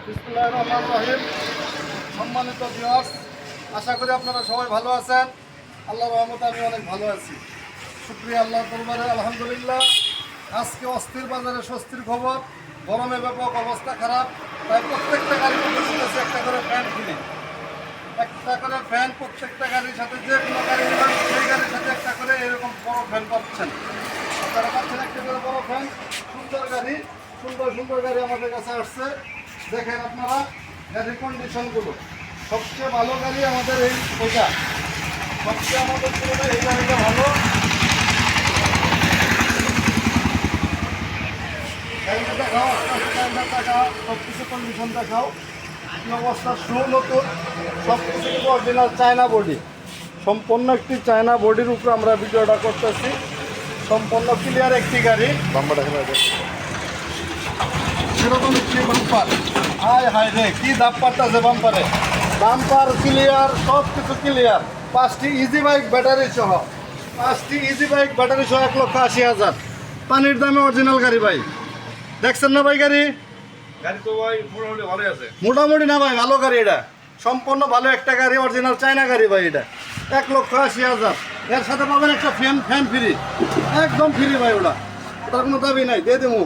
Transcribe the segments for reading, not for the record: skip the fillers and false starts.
বিসমিল্লাহির রহমানির রহিম। সম্মানিত ভিউয়ার্স, আশা করি আপনারা সবাই ভালো আছেন। আল্লাহর রহমতে আমি অনেক ভালো আছি। শুকরিয়া আল্লাহর দরবারে, আলহামদুলিল্লাহ। আজকে অস্থির বাজারে স্বস্তির খবর। গরমে ব্যাপক অবস্থা খারাপ, তাই প্রত্যেকটা গাড়ির মধ্যে দিতেছে একটা করে ফ্যান কিনে। একটা করে ফ্যান প্রত্যেকটা গাড়ির সাথে, যে কোনো গাড়ি নেবেন সেই গাড়ির সাথে একটা করে এরকম বড় ফ্যান পাচ্ছেন। আপনারা পাচ্ছেন একটা করে বড় ফ্যান। সুন্দর গাড়ি, সুন্দর সুন্দর গাড়ি আমাদের কাছে আসছে। দেখেন আপনারা গাড়ির কন্ডিশনগুলো। সবচেয়ে ভালো গাড়ি আমাদের এইটা, সবচেয়ে আমাদের তুলনায় এই গাড়িটা ভালো। গাড়িটা দেখাও, দেখাও, সব কিছু কন্ডিশন দেখাও, কি অবস্থা। শু নতুন, সব কিছু কিন্তু অরিজিনাল চায়না বডি। সম্পূর্ণ একটি চায়না বডির উপরে আমরা ভিডিওটা করতেছি। সম্পূর্ণ ক্লিয়ার একটি গাড়ি। সেরকম একটি বাম্পার। হায় হায় রে, কি দাপ্পারটা আছে বাম্পারে। বাম্পার ক্লিয়ার, সব কিছু ক্লিয়ার। 5টি ইজি বাইক ব্যাটারি সহ, 5টি ইজি বাইক ব্যাটারি সহ 1,80,000। পানির দামে অরিজিনাল গাড়ি ভাই। দেখছেন না ভাই গাড়ি? গাড়ি তো ভাই মোটামুটি ভালোই আছে। মোটামুটি না ভাই, ভালো গাড়ি এটা। সম্পূর্ণ ভালো একটা গাড়ি, অরিজিনাল চায়না গাড়ি ভাই এটা। 1,80,000। এর সাথে পাবেন একটা ফ্যান ফ্রি, একদম ফ্রি ভাই। ওটার কোনো দাবি নাই, দিয়ে দেবো।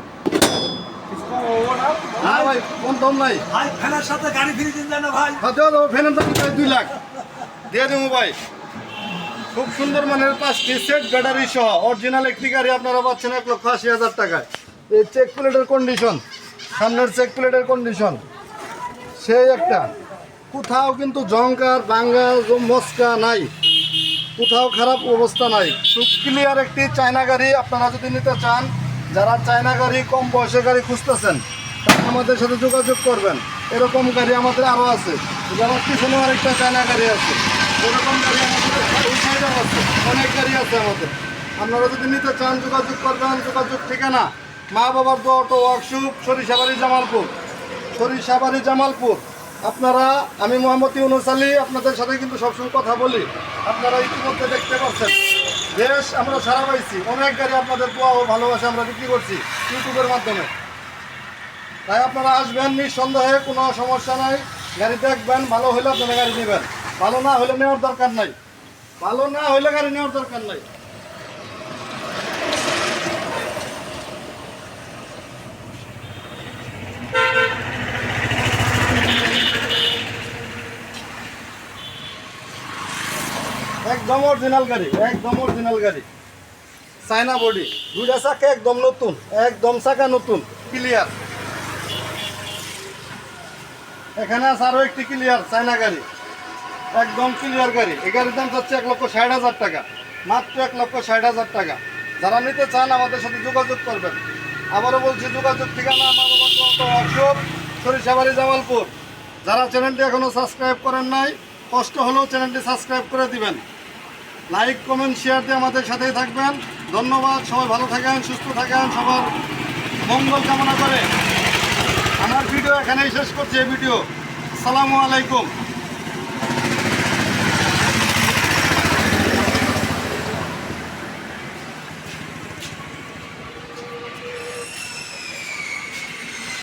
হ্যাঁ ভাই, কোন দাম নাই ভাই ফ্যানের সাথে গাড়ি ফ্রি দিন না ভাই। ফ্যানের দাম 2 লাখ দিয়ে দেবো ভাই। খুব সুন্দর মানের 5টি সেট ব্যাটারি সহ অরিজিনাল একটি গাড়ি আপনারা পাচ্ছেন 1,80,000 টাকায়। এই চেক প্লেটের কন্ডিশন, সামনের চেক প্লেটের কন্ডিশন সেই একটা। কোথাও কিন্তু জংকার ভাঙ্গা মস্কা নাই, কোথাও খারাপ অবস্থা নাই। খুব ক্লিয়ার একটি চায়না গাড়ি। আপনারা যদি নিতে চান, যারা চায়না গাড়ি, কম বয়সের গাড়ি খুঁজতেছেন, তারা আমাদের সাথে যোগাযোগ করবেন। এরকম গাড়ি আমাদের আরও আছে। যেমন পিছনে আরেকটা চায়না গাড়ি আছে, এরকম গাড়ি আমাদের এই সাইডেও আছে, অনেক গাড়ি আছে আমাদের। আপনারা যদি নিতে চান যোগাযোগ করবেন। যোগাযোগ ঠিকানা মা বাবার দোয়া অটো ওয়ার্কশপ, সরিষাবাড়ি জামালপুর, সরিষাবাড়ি জামালপুর। আপনারা, আমি মোহাম্মদ ইউনুস আলী আপনাদের সাথে কিন্তু সবসময় কথা বলি। আপনারা ইতিমধ্যে দেখতে পাচ্ছেন বেশ আমরা সারা পাইছি। অনেক গাড়ি আপনাদের দোয়া ও ভালোবাসা আমরা বিক্রি করছি ইউটিউবের মাধ্যমে। তাই আপনারা আসবেন নিঃসন্দেহে, কোনো সমস্যা নাই। গাড়ি দেখবেন, ভালো হলে আপনারা গাড়ি নেবেন, ভালো না হলে নেওয়ার দরকার নাই। ভালো না হলে গাড়ি নেওয়ার দরকার নাই। একদম অরিজিনাল গাড়ি, একদম অরিজিনাল গাড়ি। চায়না বডি, 2টা চাকা একদম নতুন, একদম চাকা নতুন ক্লিয়ার। এখানে আছে আরও একটি ক্লিয়ার চায়না গাড়ি, একদম ক্লিয়ার গাড়ি। এই গাড়ির দাম চাচ্ছে 1,60,000 টাকা, মাত্র 1,60,000 টাকা। যারা নিতে চান আমাদের সাথে যোগাযোগ করবেন। আবারও বলছি, যোগাযোগ ঠিকানা আমার ওয়ার্কশপ, সরিষাবাড়ি জামালপুর। যারা চ্যানেলটি এখনও সাবস্ক্রাইব করেন নাই, কষ্ট হলেও চ্যানেলটি সাবস্ক্রাইব করে দিবেন। লাইক, কমেন্ট, শেয়ার দিয়ে আমাদের সাথেই থাকবেন। ধন্যবাদ। সবাই ভালো থাকেন, সুস্থ থাকেন, সবার মঙ্গল কামনা করে আমার ভিডিও এখানেই শেষ করছি। এই ভিডিও, আসসালামু আলাইকুম।